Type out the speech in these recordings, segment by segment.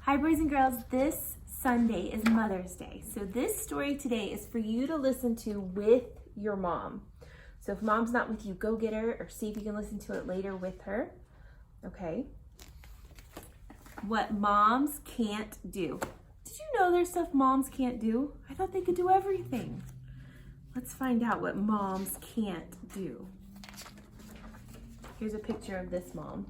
Hi boys and girls, this Sunday is Mother's Day. So this story today is for you to listen to with your mom. So if mom's not with you, go get her or see if you can listen to it later with her. Okay? What moms can't do. Did you know there's stuff moms can't do? I thought they could do everything. Let's find out what moms can't do. Here's a picture of this mom.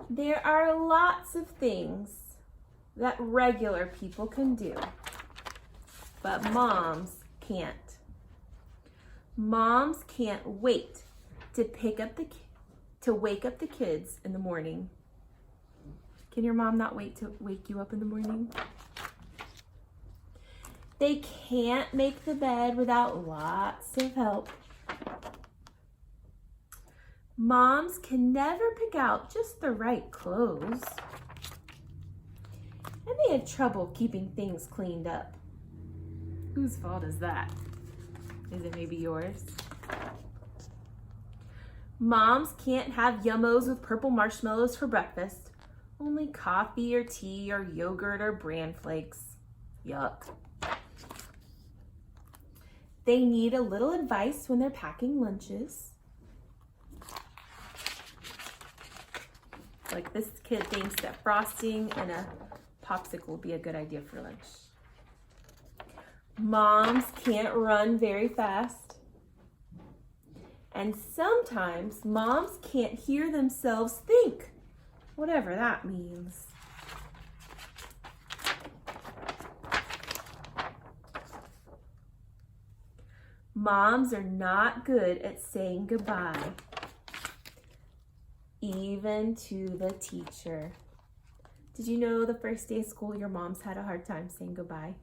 There are lots of things that regular people can do, but moms can't. Moms can't wait to wake up the kids in the morning. Can your mom not wait to wake you up in the morning? They can't make the bed without lots of help. Moms can never pick out just the right clothes. And they have trouble keeping things cleaned up. Whose fault is that? Is it maybe yours? Moms can't have yummos with purple marshmallows for breakfast. Only coffee or tea or yogurt or bran flakes. Yuck. They need a little advice when they're packing lunches. Like this kid thinks that frosting and a popsicle would be a good idea for lunch. Moms can't run very fast. And sometimes moms can't hear themselves think, whatever that means. Moms are not good at saying goodbye. Even to the teacher. Did you know the first day of school your moms had a hard time saying goodbye?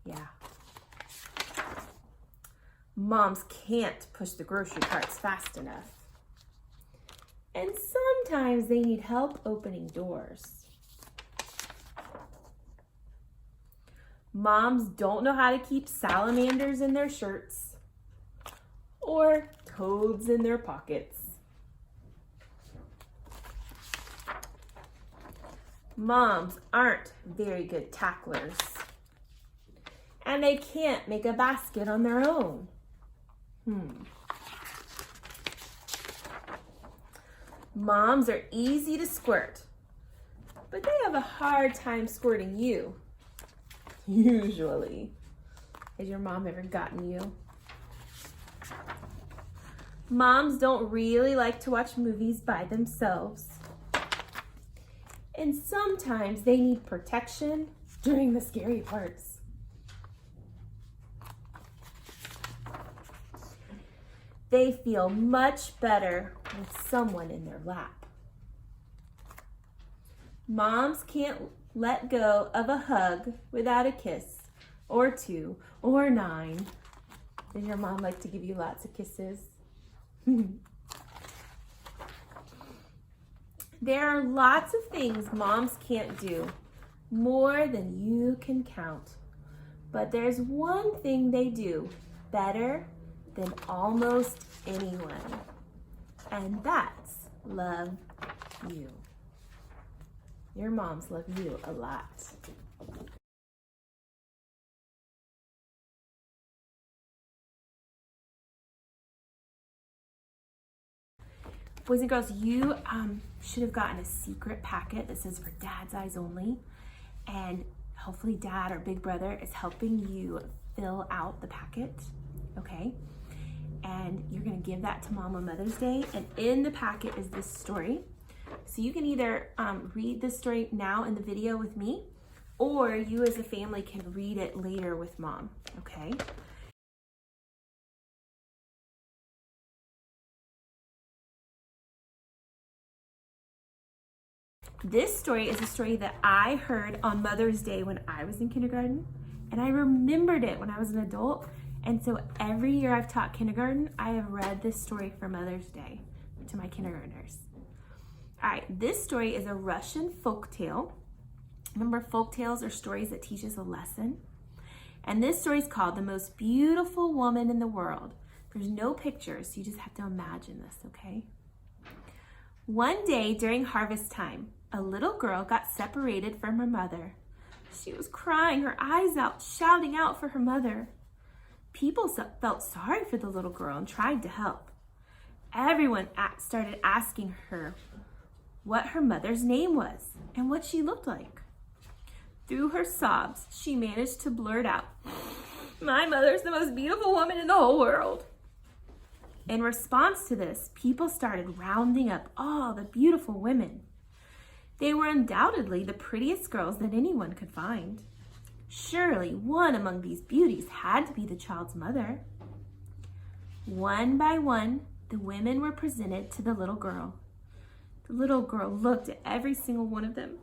Yeah. Moms can't push the grocery carts fast enough. And sometimes they need help opening doors. Moms don't know how to keep salamanders in their shirts or toads in their pockets. Moms aren't very good tacklers, and they can't make a basket on their own. Moms are easy to squirt, but they have a hard time squirting you, usually. Has your mom ever gotten you? Moms don't really like to watch movies by themselves. And sometimes they need protection during the scary parts. They feel much better with someone in their lap. Moms can't let go of a hug without a kiss, or 2, or 9. Does your mom like to give you lots of kisses? There are lots of things moms can't do, more than you can count. But there's one thing they do better than almost anyone, and that's love you. Your moms love you a lot. Boys and girls, you should have gotten a secret packet that says for Dad's Eyes Only. And hopefully Dad or Big Brother is helping you fill out the packet, okay? And you're gonna give that to Mom on Mother's Day. And in the packet is this story. So you can either read this story now in the video with me, or you as a family can read it later with Mom, okay? This story is a story that I heard on Mother's Day when I was in kindergarten, and I remembered it when I was an adult. And so every year I've taught kindergarten, I have read this story for Mother's Day to my kindergartners. All right, this story is a Russian folk tale. Remember, folk tales are stories that teach us a lesson. And this story is called The Most Beautiful Woman in the World. There's no pictures, so you just have to imagine this, okay? One day during harvest time, a little girl got separated from her mother. She was crying her eyes out, shouting out for her mother. People felt sorry for the little girl and tried to help. Everyone started asking her what her mother's name was and what she looked like. Through her sobs, she managed to blurt out, "My mother's the most beautiful woman in the whole world." In response to this, people started rounding up all the beautiful women. They were undoubtedly the prettiest girls that anyone could find. Surely one among these beauties had to be the child's mother. One by one, the women were presented to the little girl. The little girl looked at every single one of them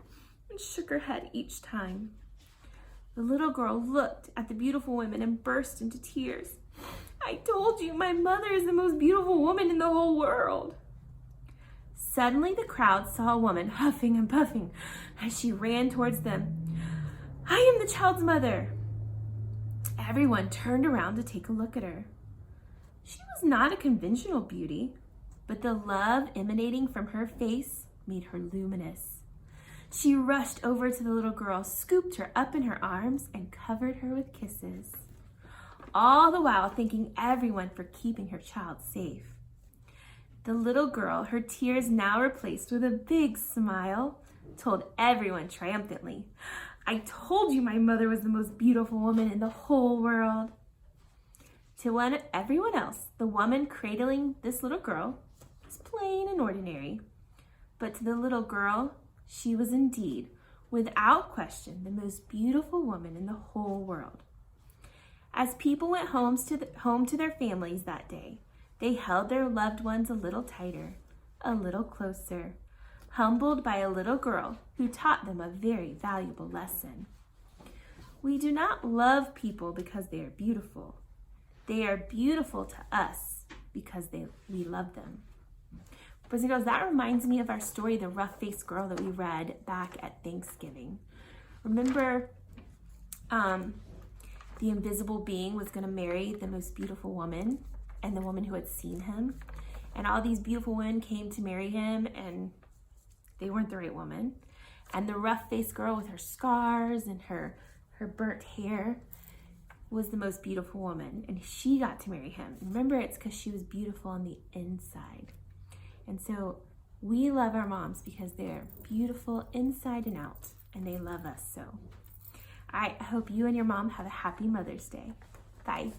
and shook her head each time. The little girl looked at the beautiful women and burst into tears. "I told you, my mother is the most beautiful woman in the whole world." Suddenly the crowd saw a woman huffing and puffing as she ran towards them. "I am the child's mother." Everyone turned around to take a look at her. She was not a conventional beauty, but the love emanating from her face made her luminous. She rushed over to the little girl, scooped her up in her arms, and covered her with kisses, all the while thanking everyone for keeping her child safe. The little girl, her tears now replaced with a big smile, told everyone triumphantly, "I told you my mother was the most beautiful woman in the whole world." To everyone else, the woman cradling this little girl was plain and ordinary. But to the little girl, she was indeed, without question, the most beautiful woman in the whole world. As people went home to their families that day, they held their loved ones a little tighter, a little closer, humbled by a little girl who taught them a very valuable lesson. We do not love people because they are beautiful. They are beautiful to us because we love them. Boys and girls, that reminds me of our story, The Rough-Faced Girl, that we read back at Thanksgiving. Remember, the invisible being was going to marry the most beautiful woman and the woman who had seen him. And all these beautiful women came to marry him, and they weren't the right woman. And the rough-faced girl with her scars and her burnt hair was the most beautiful woman, and she got to marry him. And remember, it's because she was beautiful on the inside. And so we love our moms because they're beautiful inside and out, and they love us so. I hope you and your mom have a happy Mother's Day. Bye.